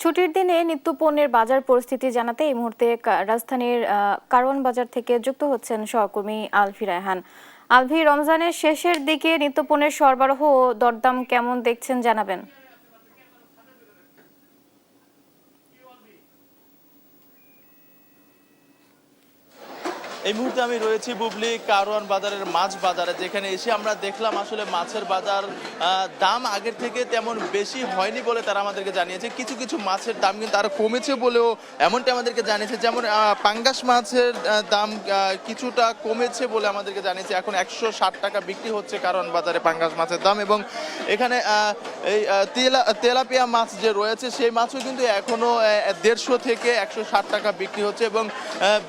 ছুটির দিনে নিত্যপণ্যের বাজার পরিস্থিতি জানাতে এই মুহূর্তে রাজধানীর কারওয়ান বাজার থেকে যুক্ত হচ্ছেন সহকর্মী আলভি রায়হান। আলভি, রমজানের শেষের দিকে নিত্যপণ্যের সরবরাহ ও দরদাম কেমন দেখছেন জানাবেন। এই মুহূর্তে আমি রয়েছি বুবলি কারওয়ান বাজারের মাছ বাজারে, যেখানে এসে আমরা দেখলাম আসলে মাছের বাজার দাম আগের থেকে তেমন বেশি হয়নি বলে তারা আমাদেরকে জানিয়েছে। কিছু কিছু মাছের দাম কিন্তু আরো কমেছে বলেও এমনটা আমাদেরকে জানিয়েছে। যেমন পাঙ্গাস মাছের দাম কিছুটা কমেছে বলে আমাদেরকে জানিয়েছে। এখন 160 টাকা বিক্রি হচ্ছে কারওয়ান বাজারে পাঙ্গাস মাছের দাম। এবং এখানে এই তেলাপিয়া মাছ যে রয়েছে সেই মাছও কিন্তু এখনো 150 থেকে 160 টাকা বিক্রি হচ্ছে। এবং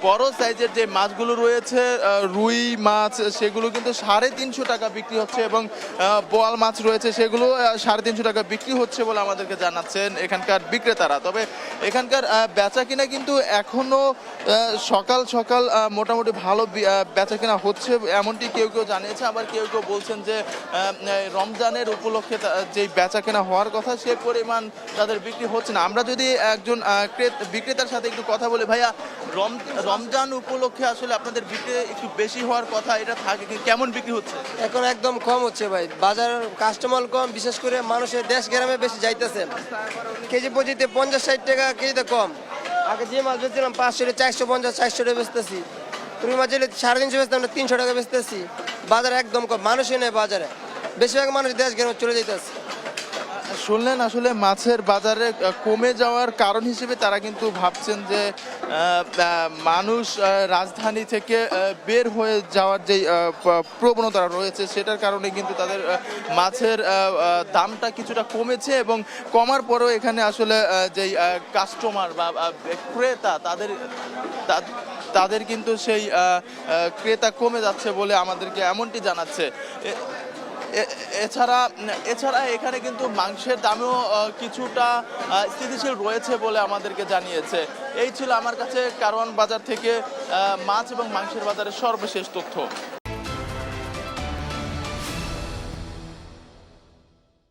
বড় সাইজের যে মাছগুলো রয়েছে রুই মাছ, সেগুলো কিন্তু 350 টাকা বিক্রি হচ্ছে। এবং বোয়াল মাছ রয়েছে সেগুলো 350 টাকা বিক্রি হচ্ছে বলে আমাদেরকে জানাচ্ছেন এখানকার বিক্রেতারা। তবে এখানকার বেচা কিনা কিন্তু এখনো সকাল সকাল মোটামুটি ভালো বেচা কিনা হচ্ছে এমনটি কেউ কেউ জানিয়েছে। আবার কেউ কেউ বলছেন যে রমজানের উপলক্ষে যে বেচা কেনা হওয়ার কথা সে পরিমাণ তাদের বিক্রি হচ্ছে না। আমরা যদি একজন বিক্রেতার সাথে একটু কথা বলি, ভাইয়া রমজান উপলক্ষে আসলে আপনাদের বিক্রি একটু বেশি হওয়ার কথা, এটা থাকে কেমন বিক্রি হচ্ছে? এখন একদম কম হচ্ছে ভাই, বাজার কাস্টমার কম, বিশেষ করে মানুষের দেশ গ্রামে বেশি যাইতেছে। কেজি পঁচিতে 50-60 টাকা কেজিতে কম। আগে যে মাছ বেচছিলাম 500 450 400 টাকা বেচতেছি। রুই মাছ হলে 350 বেচতাম, 300 টাকা বেচতেছি। বাজার একদম কম, মানুষই নেই বাজারে, বেশিরভাগ মানুষ দেশ গ্রামে চলে যাইতেছে। শুনলেন আসলে মাছের বাজারে কমে যাওয়ার কারণ হিসেবে তারা কিন্তু ভাবছেন যে মানুষ রাজধানী থেকে বের হয়ে যাওয়ার যে প্রবণতা রয়েছে সেটার কারণে কিন্তু তাদের মাছের দামটা কিছুটা কমেছে। এবং কমার পরেও এখানে আসলে যেই কাস্টমার বা ক্রেতা তাদের কিন্তু সেই ক্রেতা কমে যাচ্ছে বলে আমাদেরকে এমনটি জানাচ্ছে। এছাড়া এখানে কিন্তু মাংসের দামেও কিছুটা স্থিতিশীল রয়েছে বলে আমাদেরকে জানিয়েছে। এই ছিল আমার কাছে কারওয়ান বাজার থেকে মাছ এবং মাংসের বাজারের সর্বশেষ তথ্য।